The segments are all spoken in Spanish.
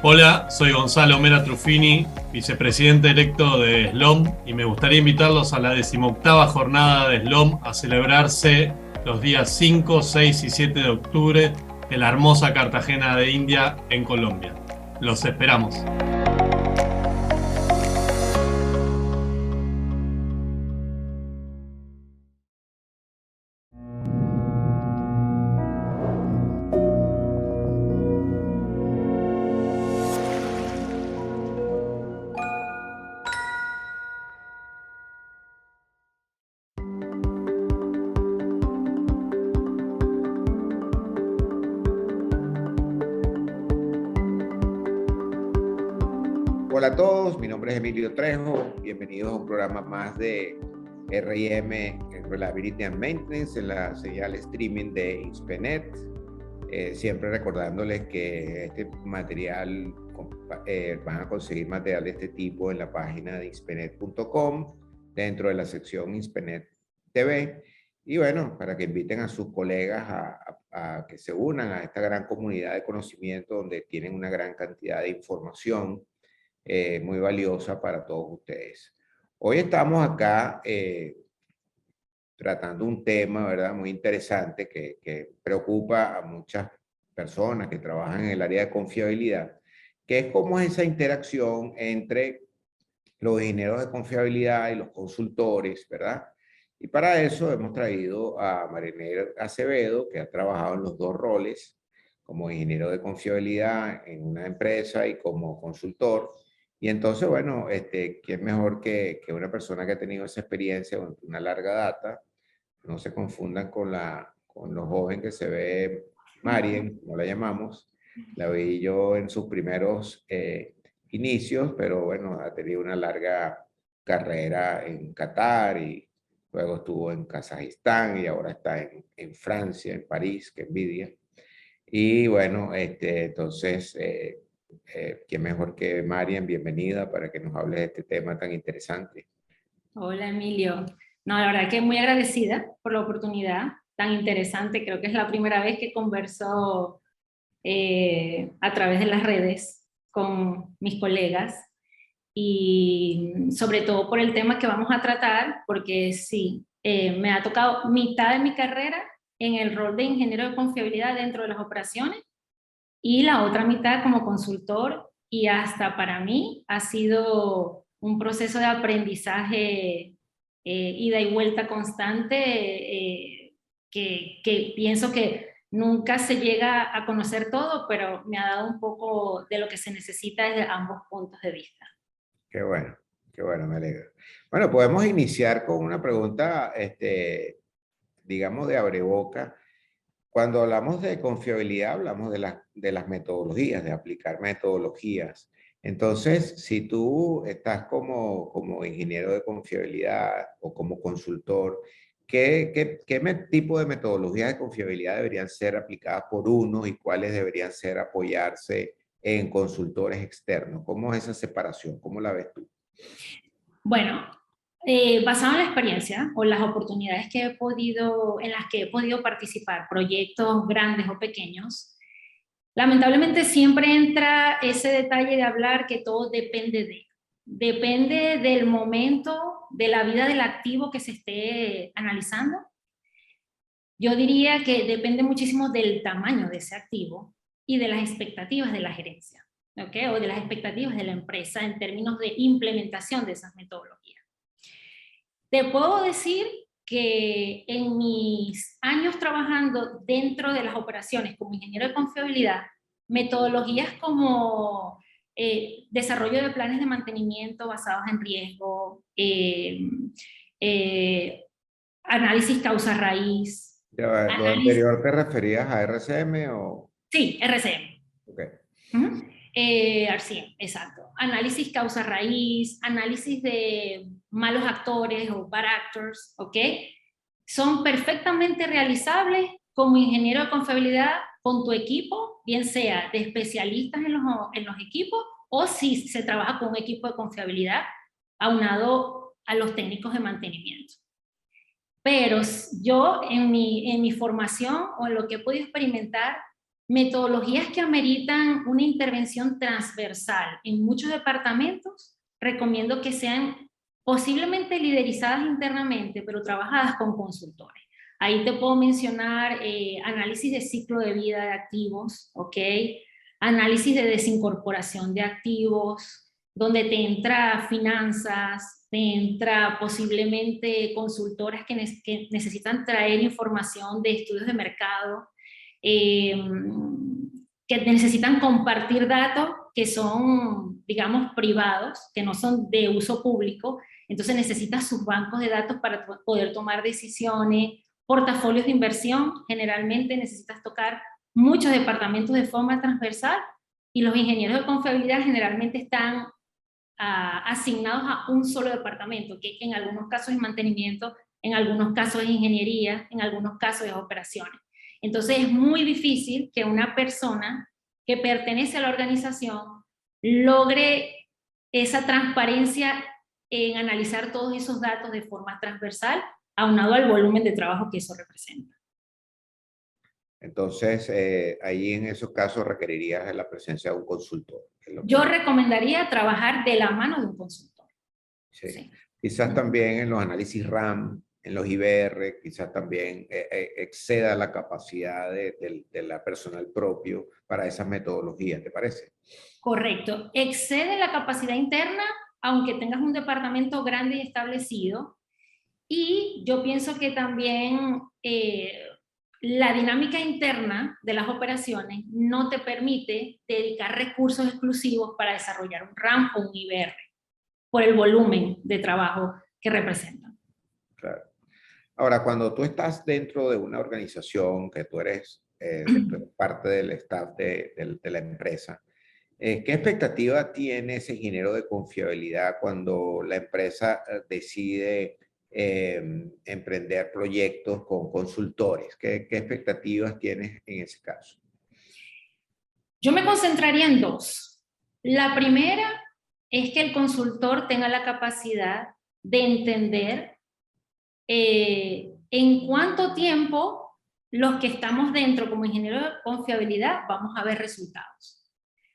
Hola, soy Gonzalo Mera Truffini, vicepresidente electo de SLOM, y me gustaría invitarlos a la 18ª jornada de SLOM a celebrarse los días 5, 6 y 7 de octubre en la hermosa Cartagena de India, en Colombia. Los esperamos. Hola a todos, mi nombre es Emilio Trejo, bienvenidos a un programa más de R&M Reliability and Maintenance en la señal streaming de Inspenet. Siempre recordándoles que este material, van a conseguir material de este tipo en la página de inspenet.com, dentro de la sección Inspenet TV. Y bueno, para que inviten a sus colegas a que se unan a esta gran comunidad de conocimiento donde tienen una gran cantidad de información muy valiosa para todos ustedes. Hoy estamos acá tratando un tema, ¿verdad? Muy interesante que preocupa a muchas personas que trabajan en el área de confiabilidad, que es cómo es esa interacción entre los ingenieros de confiabilidad y los consultores, ¿verdad? Y para eso hemos traído a Marinel Acevedo, que ha trabajado en los dos roles, como ingeniero de confiabilidad en una empresa y como consultor. Y entonces, bueno, ¿quién mejor que una persona que ha tenido esa experiencia, una larga data? No se confundan con lo joven que se ve Marien, como la llamamos. La vi yo en sus primeros inicios, pero bueno, ha tenido una larga carrera en Qatar y luego estuvo en Kazajistán y ahora está en Francia, en París, que envidia. Y bueno, entonces, ¿quién mejor que Marian? Bienvenida para que nos hable de este tema tan interesante. Hola Emilio. No, la verdad que muy agradecida por la oportunidad tan interesante. Creo que es la primera vez que converso a través de las redes con mis colegas y sobre todo por el tema que vamos a tratar, porque sí, me ha tocado mitad de mi carrera en el rol de ingeniero de confiabilidad dentro de las operaciones y la otra mitad como consultor, y hasta para mí ha sido un proceso de aprendizaje, ida y vuelta constante, que pienso que nunca se llega a conocer todo, pero me ha dado un poco de lo que se necesita desde ambos puntos de vista. Qué bueno, me alegro. Bueno, podemos iniciar con una pregunta, digamos, de abreboca. Cuando hablamos de confiabilidad, hablamos de las metodologías, de aplicar metodologías. Entonces, si tú estás como ingeniero de confiabilidad o como consultor, ¿qué tipo de metodologías de confiabilidad deberían ser aplicadas por uno y cuáles deberían ser apoyarse en consultores externos? ¿Cómo es esa separación? ¿Cómo la ves tú? Bueno, basado en la experiencia o las oportunidades que he podido, en las que he podido participar, proyectos grandes o pequeños, lamentablemente siempre entra ese detalle de hablar que todo depende del momento de la vida del activo que se esté analizando. Yo diría que depende muchísimo del tamaño de ese activo y de las expectativas de la gerencia, ¿ok? O de las expectativas de la empresa en términos de implementación de esas metodologías. Te puedo decir que en mis años trabajando dentro de las operaciones como ingeniero de confiabilidad, metodologías como desarrollo de planes de mantenimiento basados en riesgo, eh, análisis causa raíz, Ya, lo análisis, anterior te referías a RCM o... sí, RCM. Ok. Uh-huh. RCM, exacto. Análisis causa raíz, análisis de malos actores o bad actors, ¿ok? Son perfectamente realizables como ingeniero de confiabilidad con tu equipo, bien sea de especialistas en los equipos o si se trabaja con un equipo de confiabilidad aunado a los técnicos de mantenimiento. Pero yo en mi formación o en lo que he podido experimentar, metodologías que ameritan una intervención transversal en muchos departamentos, recomiendo que sean posiblemente liderizadas internamente, pero trabajadas con consultores. Ahí te puedo mencionar análisis de ciclo de vida de activos, ¿ok? Análisis de desincorporación de activos, donde te entra finanzas, te entra posiblemente consultoras que necesitan traer información de estudios de mercado, que necesitan compartir datos que son, digamos, privados, que no son de uso público, entonces necesitas sus bancos de datos para poder tomar decisiones, portafolios de inversión, generalmente necesitas tocar muchos departamentos de forma transversal y los ingenieros de confiabilidad generalmente están asignados a un solo departamento, que en algunos casos es mantenimiento, en algunos casos es ingeniería, en algunos casos es operaciones. Entonces es muy difícil que una persona que pertenece a la organización logre esa transparencia en analizar todos esos datos de forma transversal, aunado al volumen de trabajo que eso representa. Entonces, ahí en esos casos requerirías la presencia de un consultor. Yo recomendaría trabajar de la mano de un consultor. Sí. Sí. Quizás también en los análisis RAM, en los IBR, quizás también exceda la capacidad de la personal propio para esas metodologías, ¿te parece? Correcto. Excede la capacidad interna, aunque tengas un departamento grande y establecido. Y yo pienso que también la dinámica interna de las operaciones no te permite dedicar recursos exclusivos para desarrollar un RAM o un IBR, por el volumen de trabajo que representan. Claro. Ahora, cuando tú estás dentro de una organización, que tú eres parte del staff de la empresa, ¿qué expectativa tiene ese ingeniero de confiabilidad cuando la empresa decide emprender proyectos con consultores? ¿Qué expectativas tienes en ese caso? Yo me concentraría en dos. La primera es que el consultor tenga la capacidad de entender en cuánto tiempo los que estamos dentro como ingenieros de confiabilidad vamos a ver resultados.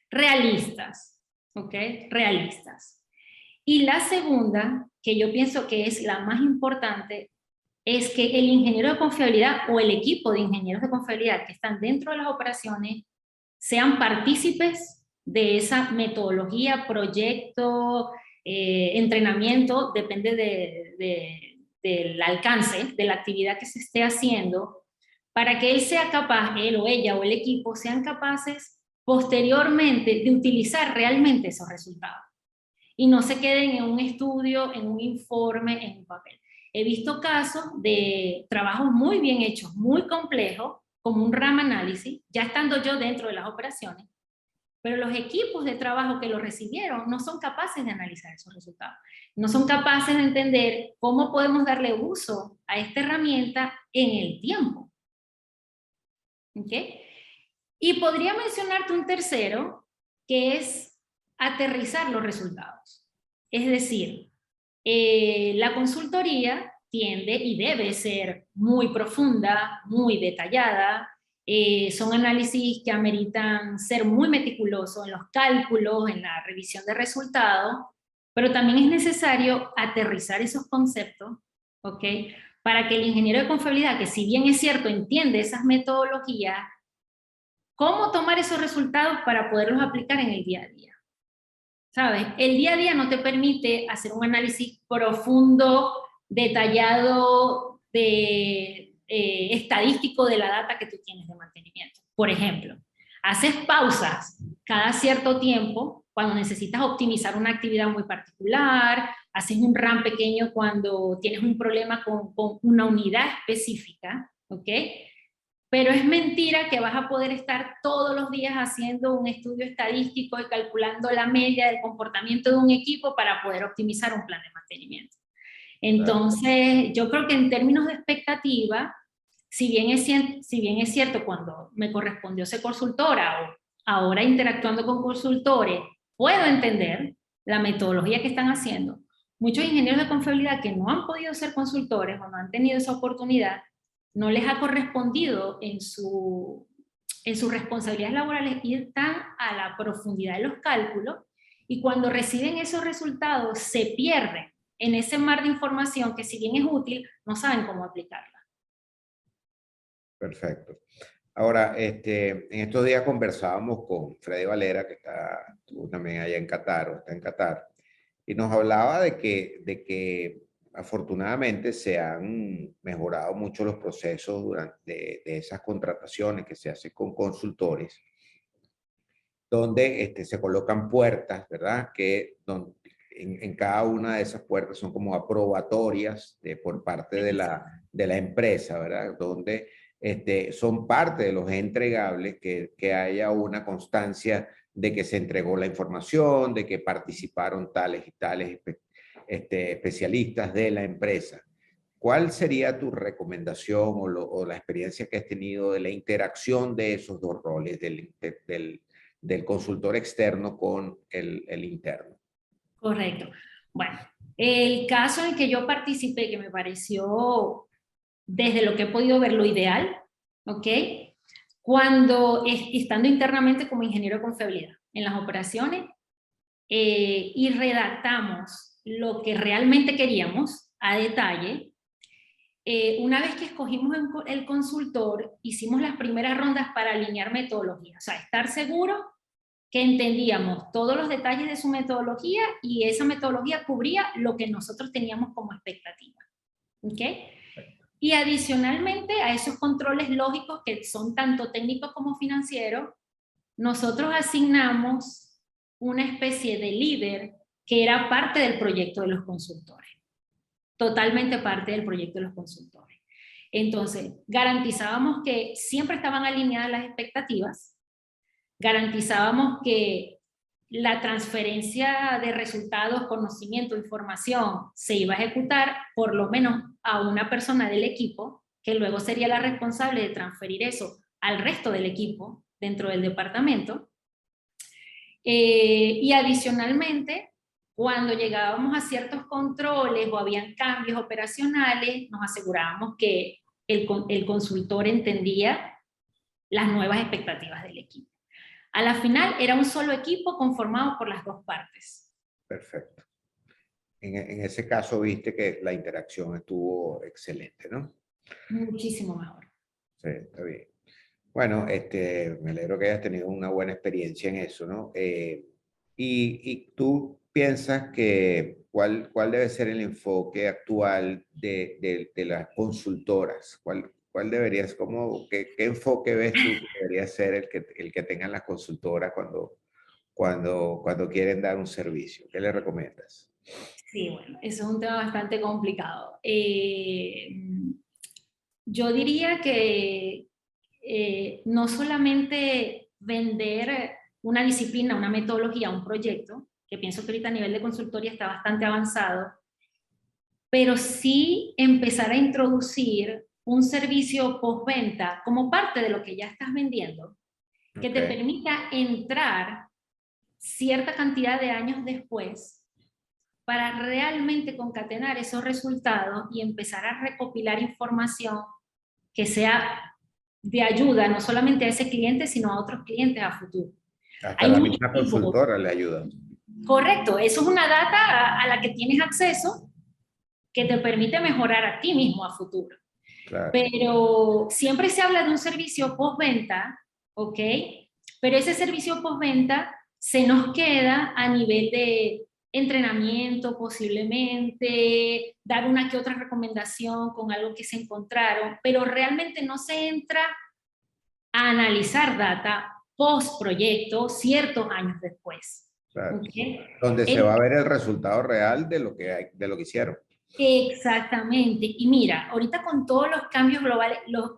Realistas, ¿ok? Realistas. Y la segunda, que yo pienso que es la más importante, es que el ingeniero de confiabilidad o el equipo de ingenieros de confiabilidad que están dentro de las operaciones sean partícipes de esa metodología, proyecto, entrenamiento, depende del alcance de la actividad que se esté haciendo, para que él sea capaz, él o ella o el equipo sean capaces posteriormente de utilizar realmente esos resultados y no se queden en un estudio, en un informe, en un papel. He visto casos de trabajos muy bien hechos, muy complejos, como un RAM análisis, ya estando yo dentro de las operaciones, pero los equipos de trabajo que lo recibieron no son capaces de analizar esos resultados. No son capaces de entender cómo podemos darle uso a esta herramienta en el tiempo. ¿Ok? Y podría mencionarte un tercero, que es aterrizar los resultados. Es decir, la consultoría tiende y debe ser muy profunda, muy detallada, son análisis que ameritan ser muy meticulosos en los cálculos, en la revisión de resultados, pero también es necesario aterrizar esos conceptos, ¿ok? Para que el ingeniero de confiabilidad, que si bien es cierto, entiende esas metodologías, cómo tomar esos resultados para poderlos aplicar en el día a día. ¿Sabes? El día a día no te permite hacer un análisis profundo, detallado, estadístico de la data que tú tienes de mantenimiento. Por ejemplo, haces pausas cada cierto tiempo cuando necesitas optimizar una actividad muy particular, haces un RAM pequeño cuando tienes un problema con una unidad específica, ¿ok? Pero es mentira que vas a poder estar todos los días haciendo un estudio estadístico y calculando la media del comportamiento de un equipo para poder optimizar un plan de mantenimiento. Entonces, yo creo que en términos de expectativa, si bien es cierto, cuando me correspondió ser consultora o ahora interactuando con consultores, puedo entender la metodología que están haciendo. Muchos ingenieros de confiabilidad que no han podido ser consultores o no han tenido esa oportunidad, no les ha correspondido en su en sus responsabilidades laborales ir tan a la profundidad de los cálculos, y cuando reciben esos resultados se pierden en ese mar de información que, si bien es útil, no saben cómo aplicarla. Perfecto. Ahora, en estos días conversábamos con Freddy Valera, que estuvo también allá en Qatar, o está en Qatar, y nos hablaba de que afortunadamente se han mejorado mucho los procesos de esas contrataciones que se hacen con consultores, donde se colocan puertas, ¿verdad? En cada una de esas puertas son como aprobatorias por parte de la empresa, ¿verdad? Donde son parte de los entregables que haya una constancia de que se entregó la información, de que participaron tales y tales especialistas de la empresa. ¿Cuál sería tu recomendación o la experiencia que has tenido de la interacción de esos dos roles, del consultor externo con el interno? Correcto. Bueno, el caso en el que yo participé, que me pareció, desde lo que he podido ver, lo ideal, ¿ok? Cuando estando internamente como ingeniero de confiabilidad en las operaciones, y redactamos lo que realmente queríamos a detalle, una vez que escogimos el consultor, hicimos las primeras rondas para alinear metodología, o sea, estar seguro que entendíamos todos los detalles de su metodología y esa metodología cubría lo que nosotros teníamos como expectativa. ¿Ok? Y adicionalmente a esos controles lógicos que son tanto técnicos como financieros, nosotros asignamos una especie de líder que era parte del proyecto de los consultores. Totalmente parte del proyecto de los consultores. Entonces, garantizábamos que siempre estaban alineadas las expectativas, garantizábamos que la transferencia de resultados, conocimiento, información se iba a ejecutar por lo menos a una persona del equipo, que luego sería la responsable de transferir eso al resto del equipo dentro del departamento. Y adicionalmente, cuando llegábamos a ciertos controles o habían cambios operacionales, nos asegurábamos que el consultor entendía las nuevas expectativas del equipo. A la final era un solo equipo conformado por las dos partes. Perfecto. En ese caso viste que la interacción estuvo excelente, ¿no? Muchísimo mejor. Sí, está bien. Bueno, me alegro que hayas tenido una buena experiencia en eso, ¿no? Y tú piensas que cuál debe ser el enfoque actual de las consultoras. ¿Cuál deberías, qué enfoque ves tú que debería ser el que tengan las consultoras cuando quieren dar un servicio? ¿Qué les recomiendas? Sí, bueno, eso es un tema bastante complicado. Yo diría que no solamente vender una disciplina, una metodología, un proyecto, que pienso que ahorita a nivel de consultoría está bastante avanzado, pero sí empezar a introducir un servicio postventa como parte de lo que ya estás vendiendo, que te permita entrar cierta cantidad de años después para realmente concatenar esos resultados y empezar a recopilar información que sea de ayuda no solamente a ese cliente, sino a otros clientes a futuro. Hasta la misma consultora le ayuda. Correcto, eso es una data a la que tienes acceso que te permite mejorar a ti mismo a futuro. Claro. Pero siempre se habla de un servicio postventa, ¿ok? Pero ese servicio postventa se nos queda a nivel de entrenamiento posiblemente, dar una que otra recomendación con algo que se encontraron, pero realmente no se entra a analizar data post proyecto ciertos años después. Claro. ¿Okay? Donde se va a ver el resultado real de lo que hicieron. Exactamente. Y mira, ahorita con todos los cambios globales, los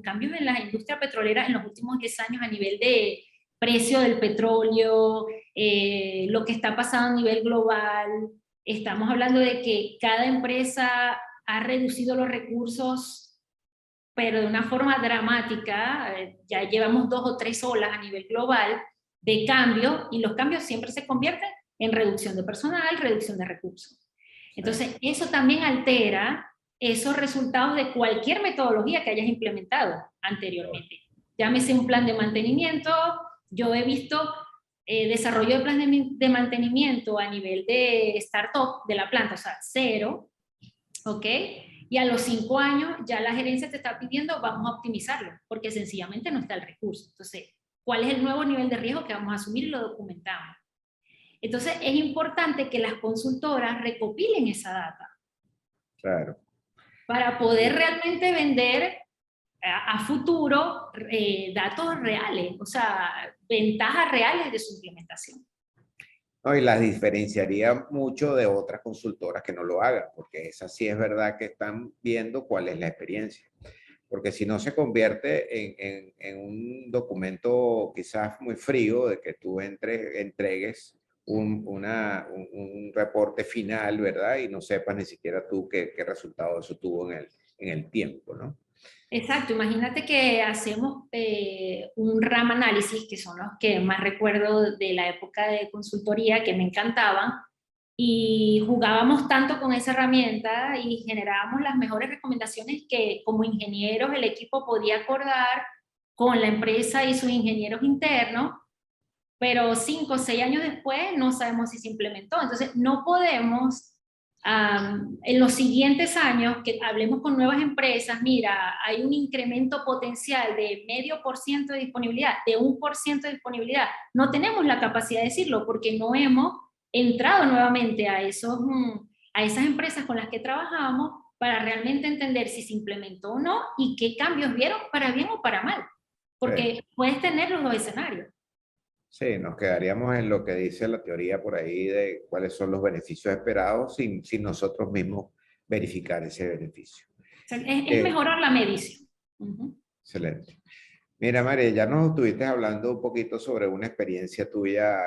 cambios en la industria petrolera en los últimos 10 años a nivel de precio del petróleo, lo que está pasando a nivel global, estamos hablando de que cada empresa ha reducido los recursos, pero de una forma dramática. Ya llevamos 2 o 3 olas a nivel global de cambio, y los cambios siempre se convierten en reducción de personal, reducción de recursos. Entonces, eso también altera esos resultados de cualquier metodología que hayas implementado anteriormente. llámese un plan de mantenimiento. Yo he visto desarrollo de planes de mantenimiento a nivel de startup de la planta, o sea, 0, ¿ok? Y a los 5 años ya la gerencia te está pidiendo, vamos a optimizarlo, porque sencillamente no está el recurso. Entonces, ¿cuál es el nuevo nivel de riesgo que vamos a asumir? Y lo documentamos. Entonces, es importante que las consultoras recopilen esa data. Claro. Para poder realmente vender a futuro datos reales, o sea, ventajas reales de su implementación. No, y las diferenciaría mucho de otras consultoras que no lo hagan, porque esas sí es verdad que están viendo cuál es la experiencia. Porque si no se convierte en un documento quizás muy frío de que tú entregues un reporte final, ¿verdad? Y no sepas ni siquiera tú qué resultado eso tuvo en el tiempo, ¿no? Exacto, imagínate que hacemos un RAM análisis, que son los que más recuerdo de la época de consultoría, que me encantaban, y jugábamos tanto con esa herramienta y generábamos las mejores recomendaciones que como ingenieros el equipo podía acordar con la empresa y sus ingenieros internos, pero 5 o 6 años después no sabemos si se implementó. Entonces no podemos en los siguientes años que hablemos con nuevas empresas, mira, hay un incremento potencial de 0,5% de disponibilidad, de 1% de disponibilidad. No tenemos la capacidad de decirlo porque no hemos entrado nuevamente a esas empresas con las que trabajamos para realmente entender si se implementó o no y qué cambios vieron para bien o para mal. Porque Sí. puedes tener los dos escenarios. Sí, nos quedaríamos en lo que dice la teoría por ahí de cuáles son los beneficios esperados sin nosotros mismos verificar ese beneficio. O sea, es mejorar la medición. Excelente. Mira, María, ya nos estuviste hablando un poquito sobre una experiencia tuya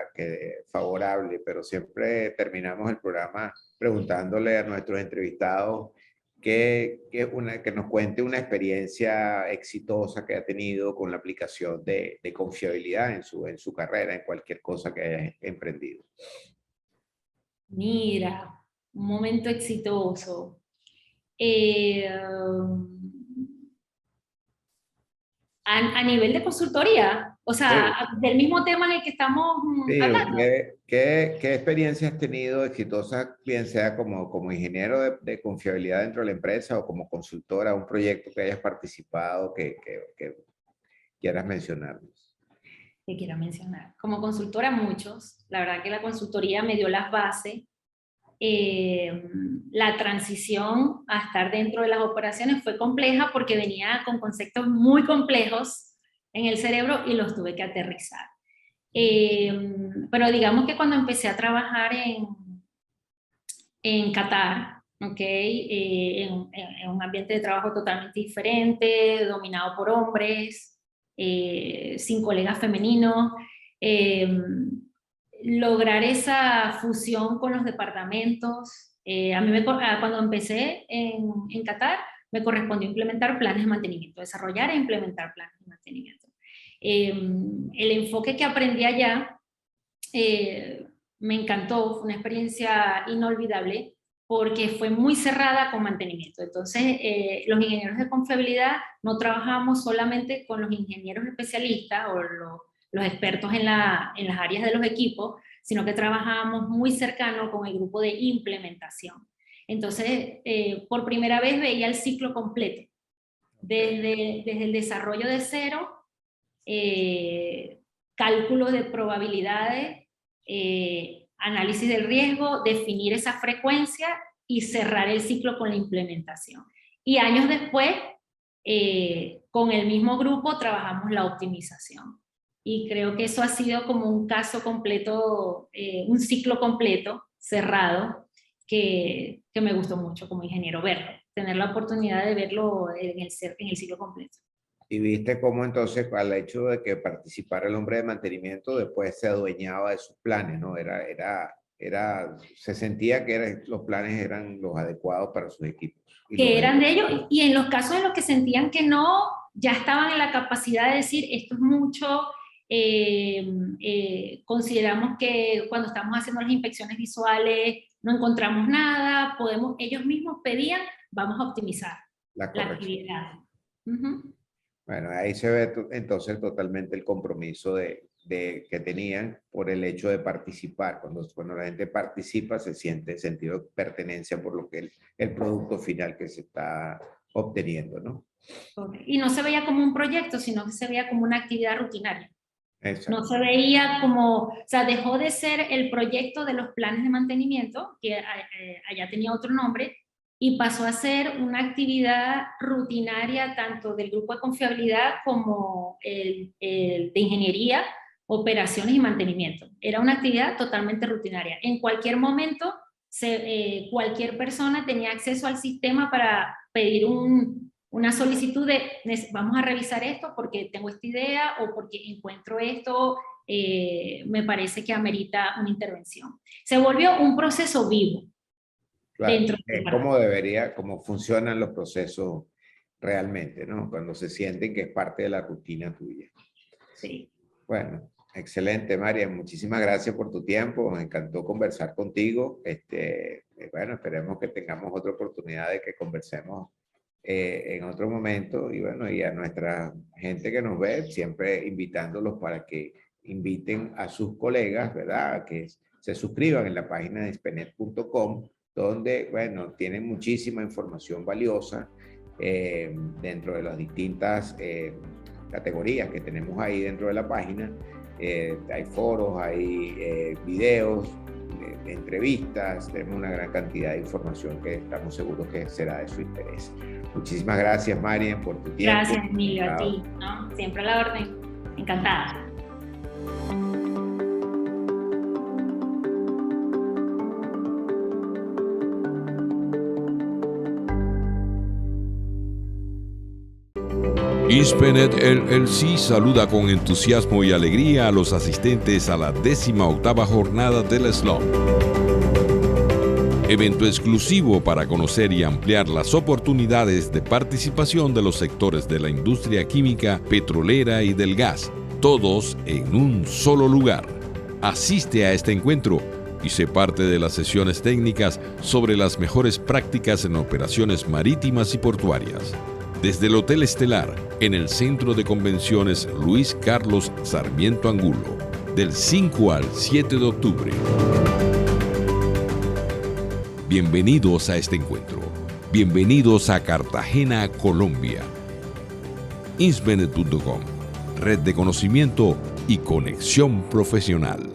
favorable, pero siempre terminamos el programa preguntándole a nuestros entrevistados que nos cuente una experiencia exitosa que ha tenido con la aplicación de confiabilidad en su carrera, en cualquier cosa que haya emprendido. Mira, un momento exitoso. A nivel de consultoría, o sea, Sí. del mismo tema en el que estamos Sí, hablando. ¿qué experiencia has tenido exitosa, bien sea como ingeniero de confiabilidad dentro de la empresa o como consultora, un proyecto que hayas participado que quieras mencionarnos? Que quiera mencionar. Como consultora, muchos. La verdad que la consultoría me dio las bases. La transición a estar dentro de las operaciones fue compleja porque venía con conceptos muy complejos en el cerebro y los tuve que aterrizar. Pero digamos que cuando empecé a trabajar en Qatar, ¿okay? En un ambiente de trabajo totalmente diferente, dominado por hombres, sin colegas femeninos, lograr esa fusión con los departamentos. A mí cuando empecé en Qatar me correspondió implementar planes de mantenimiento, desarrollar e implementar planes de mantenimiento. El enfoque que aprendí allá me encantó, fue una experiencia inolvidable porque fue muy cerrada con mantenimiento. Entonces, los ingenieros de confiabilidad no trabajamos solamente con los ingenieros especialistas o los expertos en las áreas de los equipos, sino que trabajamos muy cercano con el grupo de implementación. Entonces, por primera vez veía el ciclo completo, desde el desarrollo de 0, cálculo de probabilidades, análisis del riesgo, definir esa frecuencia y cerrar el ciclo con la implementación. Y años después, con el mismo grupo, trabajamos la optimización. Y creo que eso ha sido como un caso completo, un ciclo completo, cerrado, que me gustó mucho como ingeniero verlo, tener la oportunidad de verlo en el ciclo completo. Y viste cómo entonces al hecho de que participara el hombre de mantenimiento después se adueñaba de sus planes, ¿no? Se sentía que los planes eran los adecuados para sus equipos. Que eran de ellos, y en los casos en los que sentían que no, ya estaban en la capacidad de decir, esto es mucho, consideramos que cuando estamos haciendo las inspecciones visuales no encontramos nada, ellos mismos pedían, vamos a optimizar la actividad. Bueno, ahí se ve entonces totalmente el compromiso que tenían por el hecho de participar. Cuando la gente participa, se siente sentido de pertenencia por lo que el producto final que se está obteniendo, ¿no? Y no se veía como un proyecto, sino que se veía como una actividad rutinaria. Exacto. No se veía como, o sea, dejó de ser el proyecto de los planes de mantenimiento, que allá tenía otro nombre, y pasó a ser una actividad rutinaria tanto del grupo de confiabilidad como el de ingeniería, operaciones y mantenimiento. Era una actividad totalmente rutinaria. En cualquier momento, cualquier persona tenía acceso al sistema para pedir una solicitud de vamos a revisar esto porque tengo esta idea o porque encuentro esto, me parece que amerita una intervención. Se volvió un proceso vivo. Claro, Dentro es como funcionan los procesos realmente, ¿no? Cuando se sienten que es parte de la rutina tuya. Sí. Bueno, excelente, María. Muchísimas gracias por tu tiempo. Me encantó conversar contigo. Bueno, esperemos que tengamos otra oportunidad de que conversemos en otro momento. Y bueno, y a nuestra gente que nos ve, siempre invitándolos para que inviten a sus colegas, ¿verdad? A que se suscriban en la página de spenet.com, donde, bueno, tienen muchísima información valiosa dentro de las distintas categorías que tenemos ahí dentro de la página. Hay foros, hay videos, entrevistas, tenemos una gran cantidad de información que estamos seguros que será de su interés. Muchísimas gracias, Marian, por tu tiempo. Gracias, Emilio, a ti, ¿no? Siempre a la orden. Encantada. Inspenet LLC saluda con entusiasmo y alegría a los asistentes a la 18ª jornada del SLOM. Evento exclusivo para conocer y ampliar las oportunidades de participación de los sectores de la industria química, petrolera y del gas, todos en un solo lugar. Asiste a este encuentro y sé parte de las sesiones técnicas sobre las mejores prácticas en operaciones marítimas y portuarias. Desde el Hotel Estelar, en el Centro de Convenciones Luis Carlos Sarmiento Angulo, del 5 al 7 de octubre. Bienvenidos a este encuentro. Bienvenidos a Cartagena, Colombia. Inspenet.com, red de conocimiento y conexión profesional.